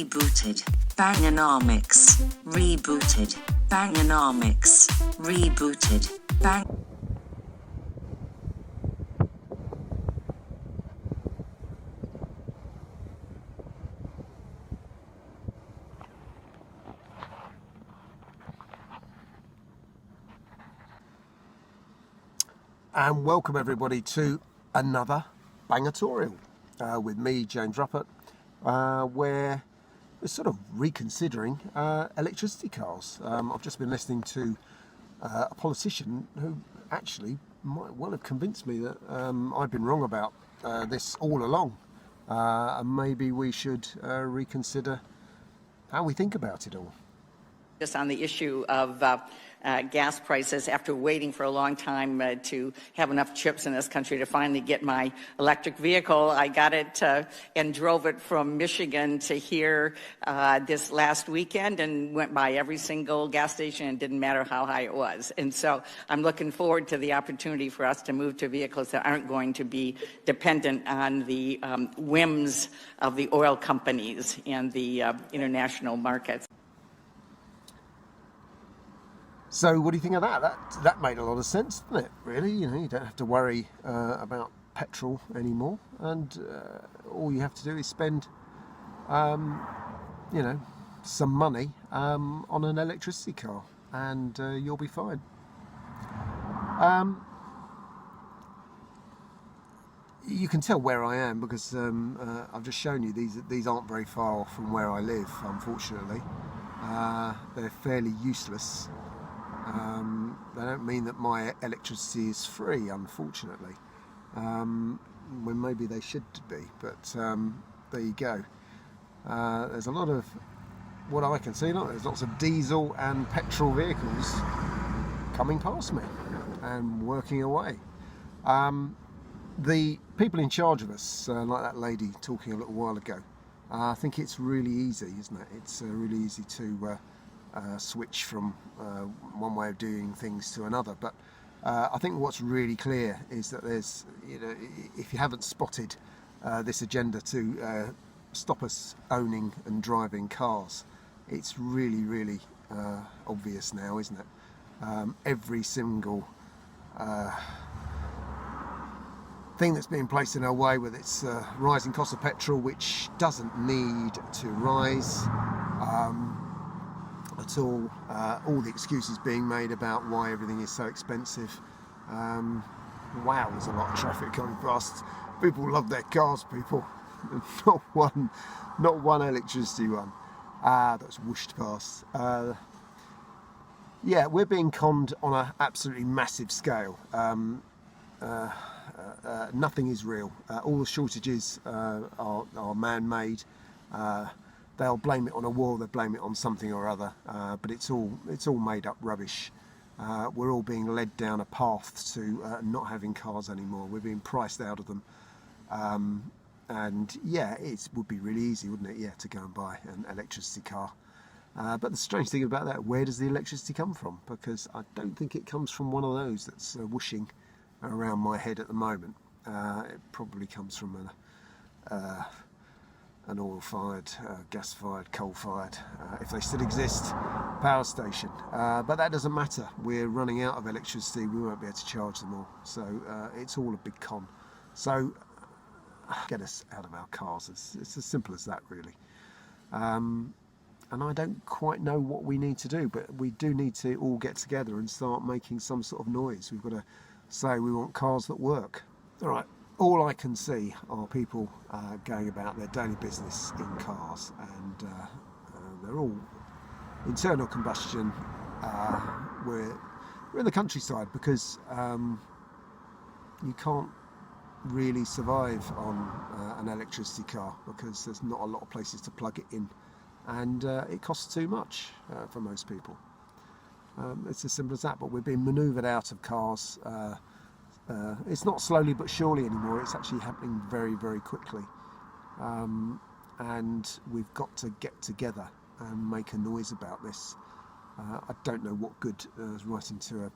rebooted, Bangernomics, rebooted, Bangernomics, rebooted, Bang. And welcome everybody to another Bangertorial with me, James Ruppert, where we're sort of reconsidering electricity cars. I've just been listening to a politician who actually might well have convinced me that I've been wrong about this all along, and maybe we should reconsider how we think about it all. Just on the issue of gas prices, after waiting for a long time to have enough chips in this country to finally get my electric vehicle, I got it and drove it from Michigan to here this last weekend and went by every single gas station, and it didn't matter how high it was. And so I'm looking forward to the opportunity for us to move to vehicles that aren't going to be dependent on the whims of the oil companies and the international markets. So what do you think of that? That made a lot of sense, didn't it? Really, you don't have to worry about petrol anymore, and all you have to do is spend, some money on an electricity car, and you'll be fine. You can tell where I am because I've just shown you these aren't very far from where I live. Unfortunately, they're fairly useless. They don't mean that my electricity is free, unfortunately, when maybe they should be, but there you go. There's a lot of, what I can see, there's lots of diesel and petrol vehicles coming past me and working away. The people in charge of us, like that lady talking a little while ago, I think it's really easy, isn't it? It's really easy to switch from one way of doing things to another, but I think what's really clear is that there's, if you haven't spotted this agenda to stop us owning and driving cars, it's really obvious now, isn't it? Every single thing that's being placed in our way, with its rising cost of petrol, which doesn't need to rise at all the excuses being made about why everything is so expensive. Wow, there's a lot of traffic coming past. People love their cars, people. Not one electricity one that's whooshed past. Yeah, we're being conned on an absolutely massive scale. Nothing is real. All the shortages are man-made. They'll blame it on a war, they'll blame it on something or other, but it's all made up rubbish. We're all being led down a path to not having cars anymore. We're being priced out of them. And yeah, it would be really easy, wouldn't it? Yeah, to go and buy an electricity car. But the strange thing about that, where does the electricity come from? Because I don't think it comes from one of those that's whooshing around my head at the moment. It probably comes from an oil-fired, gas-fired, coal-fired, if they still exist, power station. But that doesn't matter. We're running out of electricity. We won't be able to charge them all. So it's all a big con. So get us out of our cars. It's as simple as that, really. And I don't quite know what we need to do, but we do need to all get together and start making some sort of noise. We've got to say we want cars that work. All right. All I can see are people going about their daily business in cars, and they're all internal combustion. We're in the countryside because you can't really survive on an electricity car because there's not a lot of places to plug it in, and it costs too much for most people. It's as simple as that, but we're being manoeuvred out of cars. It's not slowly but surely anymore, it's actually happening very quickly, and we've got to get together and make a noise about this. I don't know what good writing to an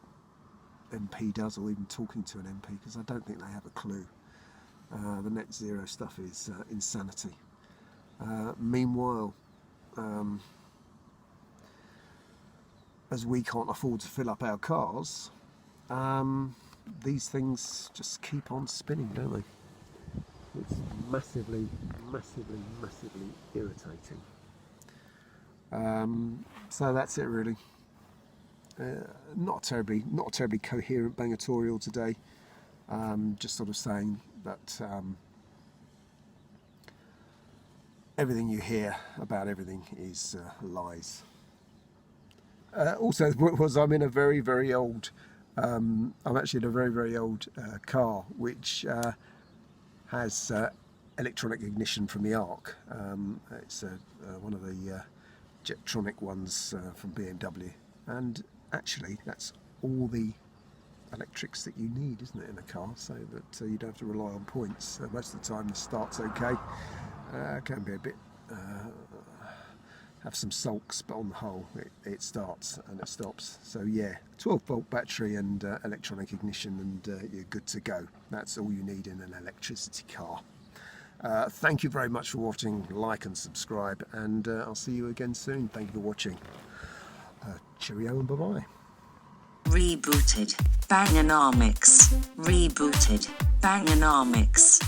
MP does, or even talking to an MP, because I don't think they have a clue. The net zero stuff is insanity. Meanwhile, as we can't afford to fill up our cars, these things just keep on spinning, don't they? It's massively, massively, massively irritating. So that's it really. Not a terribly coherent Bangertorial today. Just sort of saying that everything you hear about everything is lies. Also, was I'm in a very, very old. I'm actually in a very, very old car, which has electronic ignition from the Arc. It's one of the Jetronic ones from BMW, and actually that's all the electrics that you need, isn't it, in a car, so that you don't have to rely on points. Most of the time the start's okay. Can be a bit have some sulks, but on the whole it starts and it stops. So yeah, 12-volt battery and electronic ignition, and you're good to go. That's all you need in an electricity car. Thank you very much for watching. Like and subscribe, and I'll see you again soon. Thank you for watching. Cheerio and bye-bye. Rebooted. Bangernomics. Rebooted. Bangernomics.